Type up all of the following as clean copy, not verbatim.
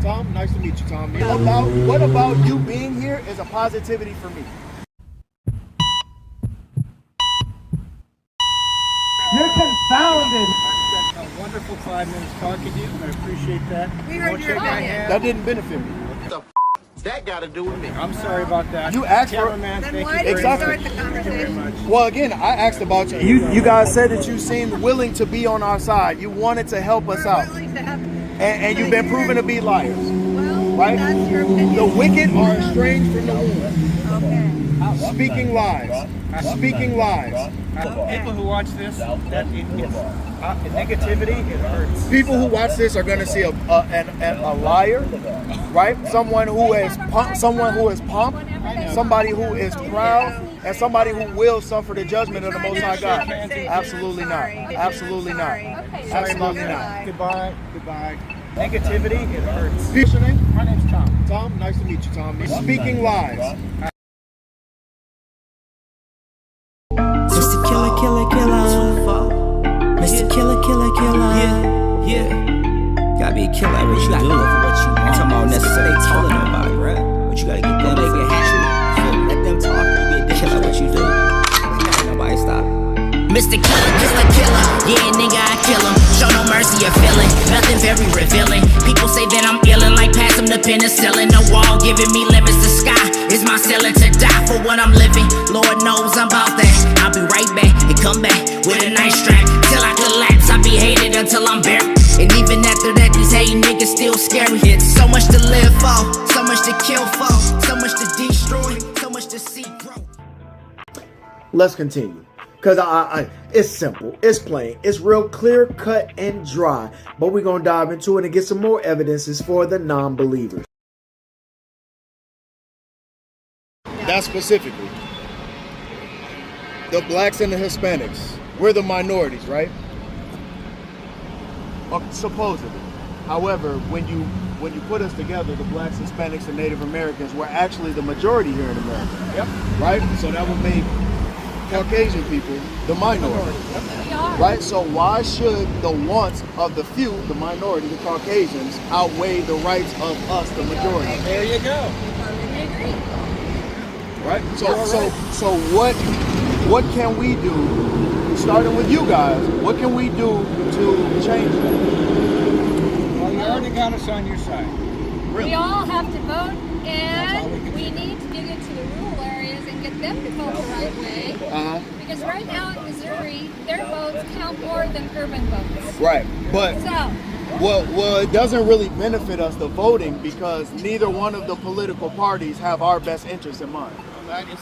Tom, nice to meet you, Tom. What about you being here is a positivity for me? You're confounded. I spent a wonderful 5 minutes talking to you, and I appreciate that. We heard your opinion. That didn't benefit me. What the that got to do with me? I'm sorry about that. You asked for Cameraman, Then thank why you did you very start much. the Thank you very conversation? much. Well, again, I asked about you. You guys said that you seemed willing to be on our side. You wanted to help us out. We're willing to have. And you've been proven to be liars. Well, Right? that's your opinion. The wicked are estranged from the womb. Okay. Speaking lies. Speaking lies. People who watch this, that negativity, it hurts. People who watch this are going to see a liar, right? Someone who is pumped, somebody who is proud, and somebody who will suffer the judgment of the Most High God. Absolutely not. Absolutely not. Absolutely not. Goodbye. Goodbye. Negativity, it hurts. What's your name? My name's Tom. Tom, nice to meet you, Tom. Speaking lies. Mr. Killer, Killer, Killer. Mr. Killer, Killer, Killer. Yeah. Gotta be a killer at what you do. I'm talking about necessarily telling nobody, right? But you gotta get them to make it happen. Let them talk. You be a killer at what you do. Nobody stop. Mr. Killer, yeah, nigga, I kill him. Show no mercy or feeling, nothing very revealing. People say that I'm illin', like pass them the penicillin. The wall giving me limits, the sky is my ceiling. To die for what I'm living, Lord knows I'm about that. I'll be right back and come back with a nice strap. Till I collapse, I'll be hated until I'm buried. And even after that, these hating niggas still scary. It's so much to live for, so much to kill for, so much to destroy, so much to see grow. Let's continue. Because it's simple, it's plain, it's real clear, cut, and dry. But we're going to dive into it and get some more evidences for the non-believers. That specifically, the blacks and the Hispanics, we're the minorities, right? Supposedly. However, when you put us together, the blacks, Hispanics, and Native Americans, we're actually the majority here in America. Yep. Right? So that would make Caucasian people the minority, right? So why should the wants of the few, the minority, the Caucasians, outweigh the rights of us, the majority? There you go. Right? So what can we do, starting with you guys, what can we do to change that? Well, you already got us on your side. Really? We all have to vote, and we need to get into the rural areas and get them to vote the right way. Because right now in Missouri, their votes count more than urban votes. Right, but So, well, it doesn't really benefit us, the voting, because neither one of the political parties have our best interests in mind. Well, that is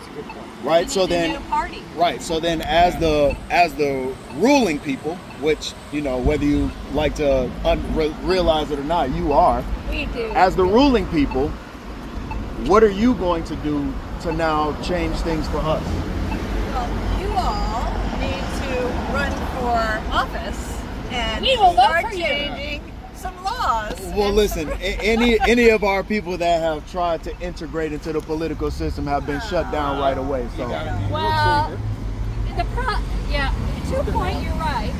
a good point. Right, we so need to then, get a party. right, so then, as the ruling people, which whether you like to realize it or not, you are. We do. As the ruling people, what are you going to do to now change things for us? Well, you all need to run for office and We will vote start for you. changing some laws. Well, listen, any of our people that have tried to integrate into the political system have been shut down right away. So, Well, yeah, to a point, you're right.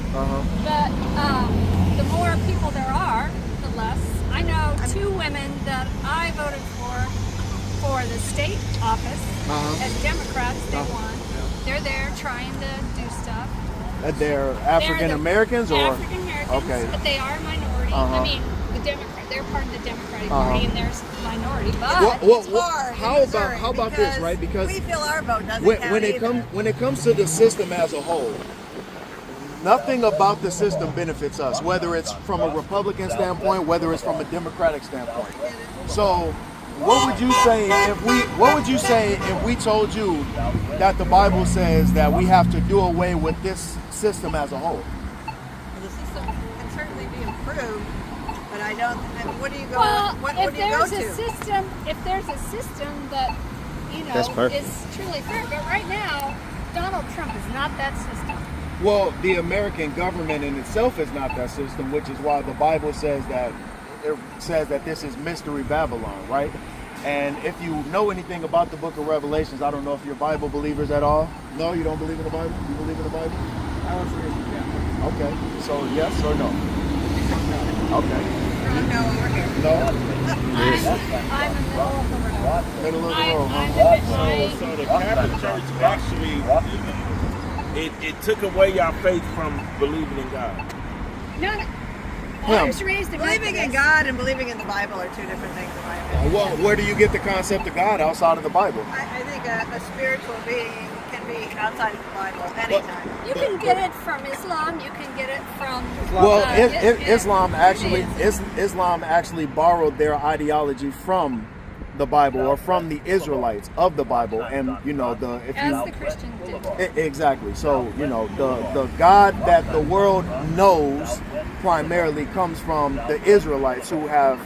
But the more people there are, the less. I know 2 women that I voted for the state office as Democrats. They won. They're there trying to do stuff. they're African Americans or African Americans, okay. but they are a minority. I mean, they're part of the Democratic Party, and they're a minority. But It's hard in how Missouri about this, right? Because we feel our vote doesn't when count either. it comes to the system as a whole, nothing about the system benefits us, whether it's from a Republican standpoint, whether it's from a Democratic standpoint. So, what would you say if we told you that the Bible says that we have to do away with this system as a whole? The system can certainly be improved, but I don't. What do you go? well, what if do you go there's to? if there's a system that That's perfect. is truly fair, but right now Donald Trump is not that system. Well, the American government in itself is not that system, which is why the Bible says that this is mystery Babylon, right? And if you know anything about the book of Revelations, I don't know if you're Bible believers at all. No, you don't believe in the Bible? You believe in the Bible? I was raised Catholic. Okay, so yes or no? Okay. No, we're here. No? I'm in the middle of the road. Middle of the I- road, I'm huh? in the- So the Catholic Church actually, it took away your faith from believing in God. No, no. Yeah. I was raised a Believing in Methodist. God and believing in the Bible are two different things in my opinion. Well, where do you get the concept of God outside of the Bible? I think a spiritual being can be outside of the Bible anytime. You can get it from Islam. You can get it from. Well, Yeah. Islam actually borrowed their ideology from the Bible or from the Israelites of the Bible, and you know As the Christians did. Exactly. So you know the God that the world knows primarily comes from the Israelites, who have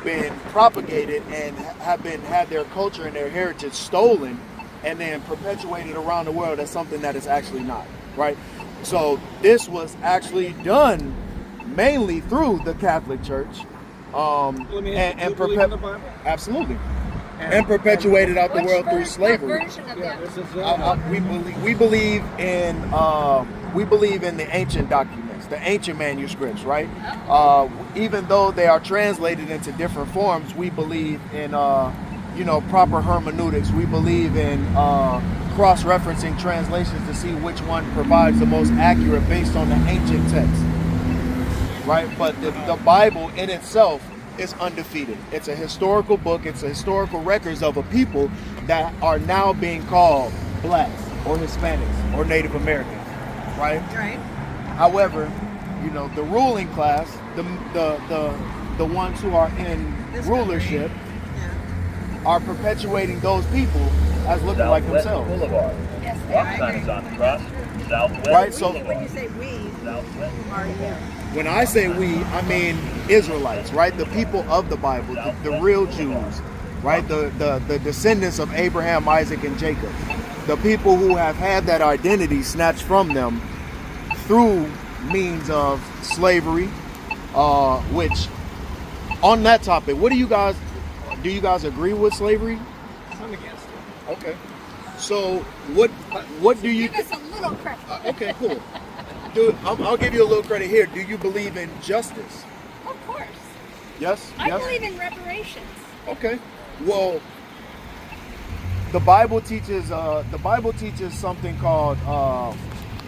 been propagated and had their culture and their heritage stolen and then perpetuated around the world as something that is actually not, right? So this was actually done mainly through the Catholic Church. Absolutely. And perpetuated out the Which world through What slavery. version of that? We believe in the ancient documents, the ancient manuscripts, right? Even though they are translated into different forms, we believe in proper hermeneutics. We believe in cross-referencing translations to see which one provides the most accurate based on the ancient text, right? But the Bible in itself is undefeated. It's a historical book. It's a historical records of a people that are now being called blacks or Hispanics or Native Americans, right? Right. However, you know, the ruling class, the ones who are in This rulership, Yeah. are perpetuating those people as looking like themselves, Yes, they are. right? So When you say we, who are you? when I say we, I mean Israelites, right? The people of the Bible, the real Jews, right? The descendants of Abraham, Isaac, and Jacob. The people who have had that identity snatched from them through means of slavery, which, on that topic, do you guys agree with slavery? I'm against it. Okay. So what do you... Give us a little credit. Okay, cool. I'll give you a little credit here. Do you believe in justice? Of course. Yes? I Yes? believe in reparations. Okay. Well, the Bible teaches something called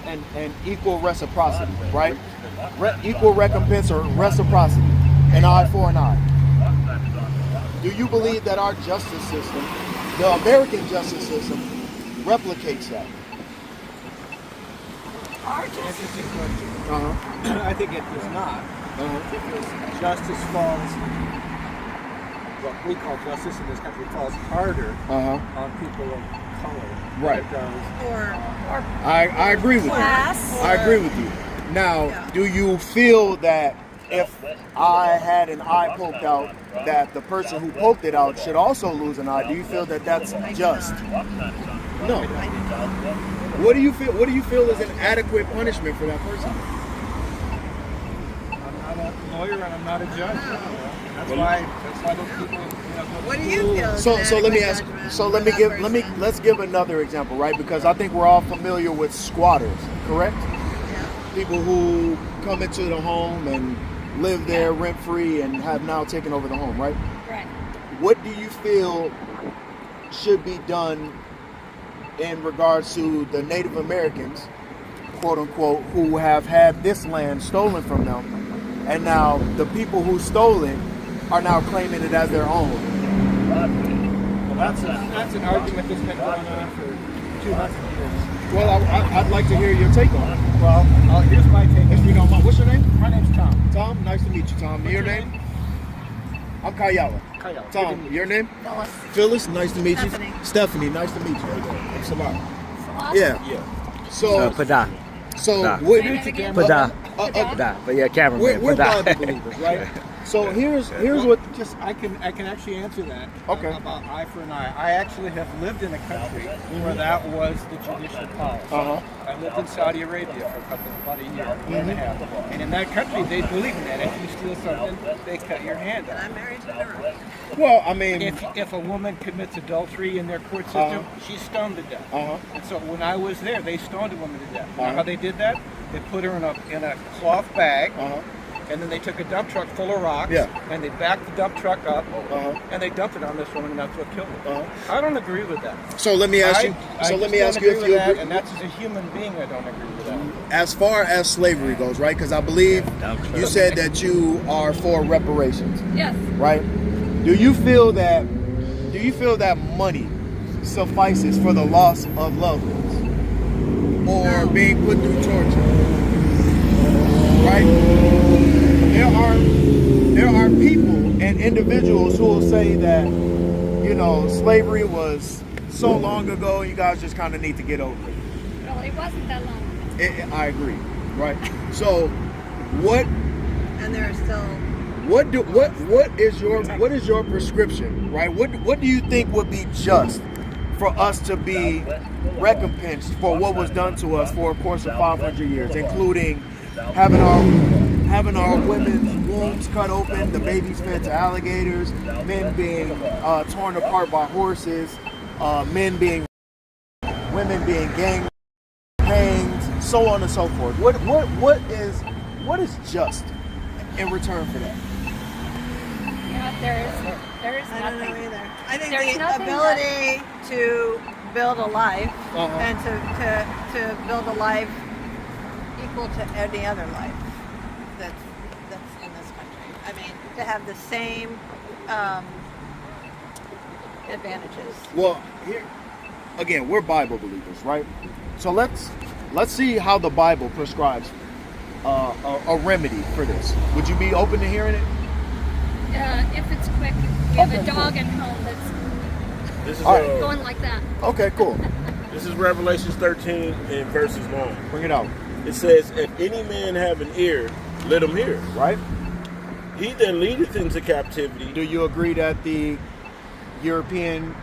an equal reciprocity, right? Equal recompense or reciprocity, an eye for an eye. Do you believe that our justice system, the American justice system, replicates that? Interesting question. Uh-huh. I think it does not, Uh-huh. because justice falls, what we call justice in this country falls harder Uh-huh. on people of color Right. than it does. Or I agree with you. class. I agree with you. Now, do you feel that if I had an eye poked out, that the person who poked it out should also lose an eye? Do you feel that that's just? No. What do you feel? What do you feel is an adequate punishment for that person? I'm not a lawyer and I'm not a judge. That's why those people, What do you feel? is So an let me adequate ask. judgment So for let me that let's person? give another example, right? Because I think we're all familiar with squatters, correct? Yeah. People who come into the home and live there rent free and have now taken over the home, right? Right. What do you feel should be done in regards to the Native Americans, quote unquote, who have had this land stolen from them, and now the people who stole it are now claiming it as their own? Well, that's an argument that's been going on for 200 years. Well, I'd like to hear your take on it. Well, here's my take. If you don't mind, what's your name? My name's Tom. Tom, nice to meet you, Tom. What's Your name? I'm Kayala. Kyle. Tom, your name? Phyllis. Phyllis, nice to meet Stephanie. you. Stephanie, nice to meet you. Thanks a lot. Awesome. Yeah. So, Pada. what? Say that again. Pada. Pada. Pada. But yeah, cameraman. We're Pada. Bible believers, right? So here's what. Just I can actually answer that. Okay. About eye for an eye. I actually have lived in a country where that was the judicial policy. Uh-huh. I lived in Saudi Arabia for about a year and a half. And in that country, they believe in that. If you steal something, they cut your hand And off. I'm married to her. Well, I mean, If a woman commits adultery in their court system, she's stoned to death. Uh-huh. And so when I was there, they stoned a woman to death. You know Uh-huh. how they did that? They put her in a cloth bag, Uh-huh. and then they took a dump truck full of rocks, Yeah. and they backed the dump truck up, Uh-huh. and they dumped it on this woman, and that's what killed her. Uh-huh. I don't agree with that. So let me ask you. I Let just me don't ask you agree if with you that, agree. and that's as a human being, I don't agree with that. As far as slavery goes, right? Because I believe you said that you are for reparations, Yes. right? Do you feel that money suffices for the loss of loved ones or being put through torture? Right? There are people and individuals who will say that, you know, slavery was so long ago, you guys just kind of need to get over it. Well, it wasn't that long. I agree, right? So, what And there are still what is your prescription, right? What do you think would be just for us to be recompensed for what was done to us for a course of 500 years, including having our women's wombs cut open, the babies fed to alligators, men being torn apart by horses, women being gang hanged, so on and so forth. What is just in return for that? Yeah, there is I don't nothing. know either. I think There's the nothing ability to build a life and to build a life equal to any other life that's in this country. I mean, to have the same advantages. Well, here again, we're Bible believers, right? So let's see how the Bible prescribes a remedy for this. Would you be open to hearing it? If it's quick, we have a dog at home that's This is All right. going like that. Okay, cool. this is Revelations 13 and verses 1. Bring it out. It says, "If any man have an ear, let him hear. Right? He that leadeth into captivity." Do you agree that the European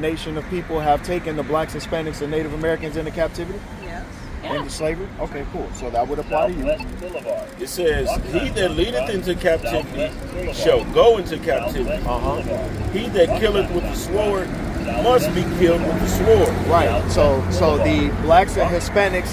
nation of people have taken the blacks, Hispanics, and Native Americans into captivity? Yes. Into slavery? Okay, cool. So that would apply to you. It says, "He that leadeth into captivity shall go into captivity. Uh-huh. He that killeth with the sword must be killed with the sword." Right. So the blacks and Hispanics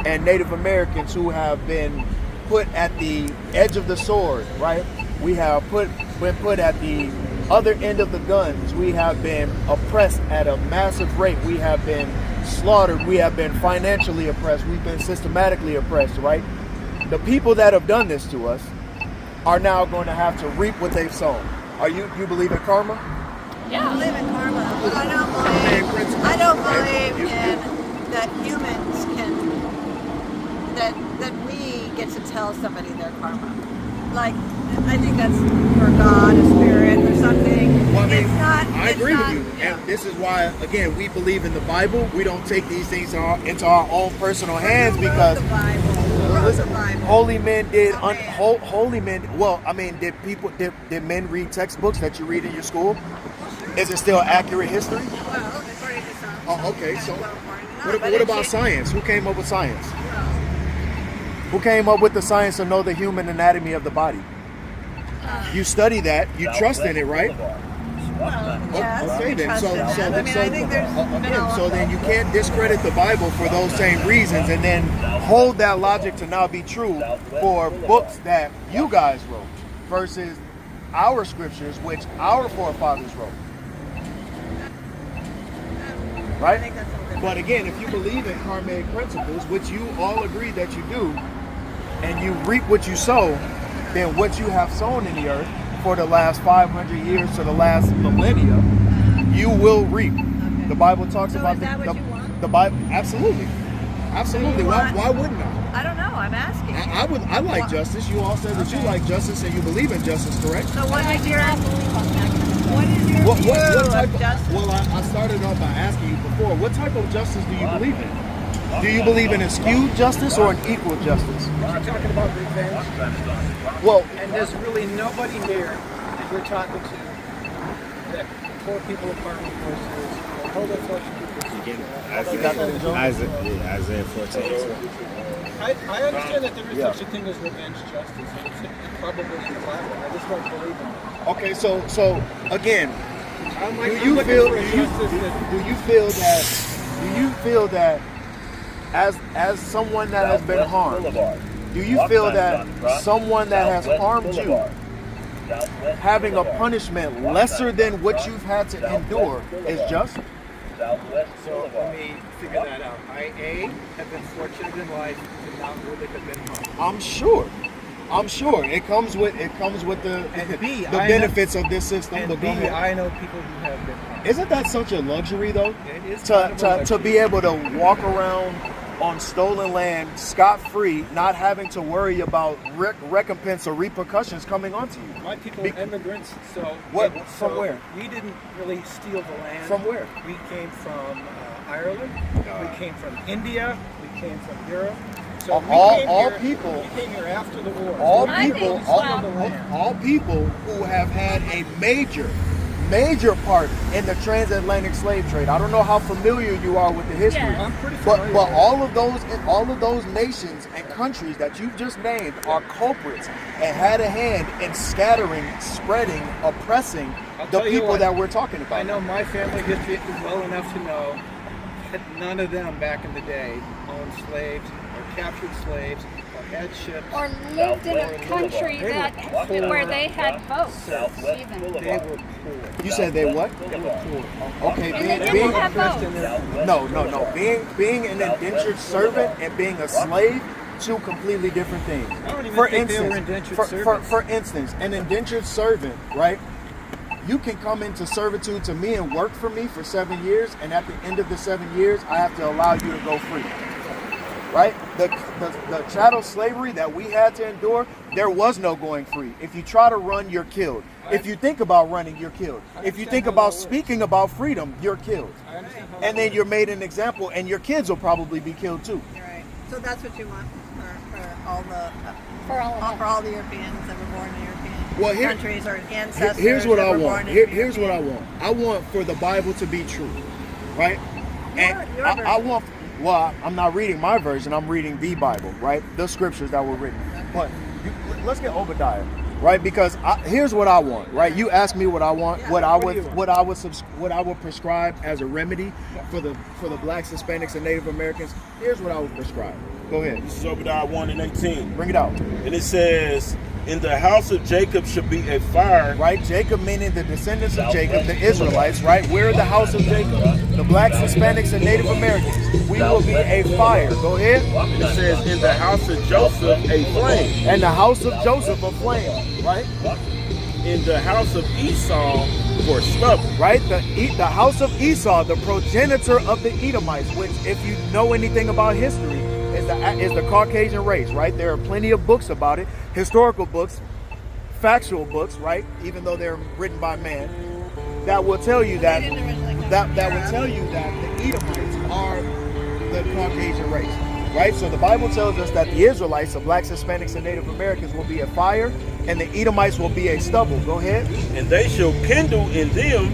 and Native Americans who have been put at the edge of the sword, right? We have been put at the other end of the guns. We have been oppressed at a massive rate. We have been slaughtered. We have been financially oppressed. We've been systematically oppressed, right? The people that have done this to us are now going to have to reap what they've sown. You believe in karma? I believe in karma, but I don't believe in that humans can that we get to tell somebody their karma. Like, I think that's for God, a spirit, or something. Well, I mean, It's not. I it's agree not- with you, yeah. and this is why, again, we believe in the Bible. We don't take these things into our own personal hands Who wrote because the Bible? Who wrote listen, the Bible? holy men did A man. holy men. Well, I mean, did men read textbooks that you read in your school? Is it still accurate history? Well, according to some. Oh, okay. So, Well, according to what none, but about it's- science? Who came up with science? Well, Who came up with the science to know the human anatomy of the body? You study that. You trust in it, right? yes, Okay, we then. trust So, in that. so, I mean, so, I think there's been a again, lot. so then you can't discredit the Bible for those same reasons, and then hold that logic to now be true for books that you guys wrote versus our scriptures, which our forefathers wrote. I Right? think that's a little different. But again, if you believe in karmic principles, which you all agree that you do, and you reap what you sow, then what you have sown in the earth for the last 500 years to the last millennia, you will reap. The Bible talks So about is that what you want? the Bible. Absolutely, absolutely. you Why want- wouldn't I? I don't know. I'm asking. I like justice. You all said that you like justice and you believe in justice, correct? So what is your I believe on that. what is your What view type of of justice? Well, I started off by asking you before. What type of justice do you believe in? Do you believe in a skewed justice or an equal justice? We're talking about revenge, Well, and there's really nobody here that we're talking to that tore people apart versus hold their fortune. Isaiah 14. I understand that there is such a thing as revenge justice, and it's probably in the Bible. I just don't believe in it. okay, so again, I'm do like, you I'm looking feel for a justice that as someone that has been harmed, do you feel that someone that has harmed you having a punishment lesser than what you've had to endure is just? So let me figure that out. I, A, have been fortunate in life to not really have been harmed. I'm sure it comes with the And B, the benefits of this system. And but B, go ahead. I know people who have been harmed. Isn't that such a luxury though? It is kind of a To luxury. be able to walk around on stolen land scot-free, not having to worry about recompense or repercussions coming onto you. My people are immigrants, so What? so From where? We didn't really steal the land. From where? We came from Ireland. We came from India. We came from Europe. So all people. We came here after the war. All I people, think all people who have had a major part in the transatlantic slave trade. I don't know how familiar you are with the history, Yes. I'm pretty but familiar. all of those nations and countries that you've just named are culprits and had a hand in scattering, spreading, oppressing I'll the tell you people what, that we're talking about. I know my family history well enough to know that none of them back in the day owned slaves or captured slaves or had ships. Or lived in a country They were that poor. where they had boats. Even. They were poor. You said they what? They were poor. Okay, And they being didn't have boats. no. Being an indentured servant and being a slave, two completely different things. I don't even think they were indentured servants. For instance, an indentured servant, right? You can come into servitude to me and work for me for 7 years, and at the end of the 7 years, I have to allow you to go free. Right? The chattel slavery that we had to endure, there was no going free. If you try to run, you're killed. If you think about running, you're killed. If you think about speaking about freedom, you're killed. And then you're made an example, and your kids will probably be killed too. You're right. So that's what you want for all the For all of the Europeans that were born in European Well, countries or ancestors. Here's what that I were want. born in Here's what I European- want. I want for the Bible to be true, right? And Your I version. want. Well, I'm not reading my version. I'm reading the Bible, right? The scriptures that were written. But let's get Obadiah, right? Because here's what I want, right? You asked me what I want, what I would prescribe as a remedy for the blacks, Hispanics, and Native Americans. Here's what I would prescribe. Go ahead. This is Obadiah 1:18. Bring it out. And it says, in the house of Jacob should be a fire. Right? Jacob meaning the descendants of Jacob, the Israelites, right? We're the house of Jacob. The blacks, Hispanics, and Native Americans. We will be a fire. Go ahead. It says, in the house of Joseph a flame. And the house of Joseph a flame, right? In the house of Esau for stubble. Right? The house of Esau, the progenitor of the Edomites, which if you know anything about history, is the Caucasian race, right? There are plenty of books about it, historical books, factual books, right? Even though they're written by man, that will tell you that They didn't originally come that from will Europe. tell you that the Edomites are the Caucasian race, right? So the Bible tells us that the Israelites, the blacks, Hispanics, and Native Americans will be a fire, and the Edomites will be a stubble. Go ahead. And they shall kindle in them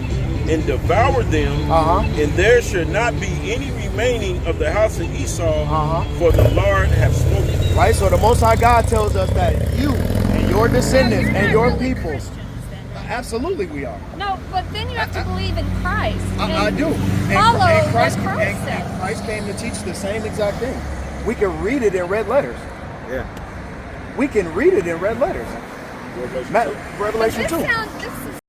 and devour them, and there should not be any remaining of the house of Esau, for the Lord hath spoken. Right? So the Most High God tells us that you and your descendants You're and not your really people, Christians then. absolutely we are. No, but then you have to believe in Christ. I and do. Follow And Christ, what Christ said. and Christ came to teach the same exact thing. We can read it in red letters. Yeah. We can read it in red letters. Revelation This 2. sounds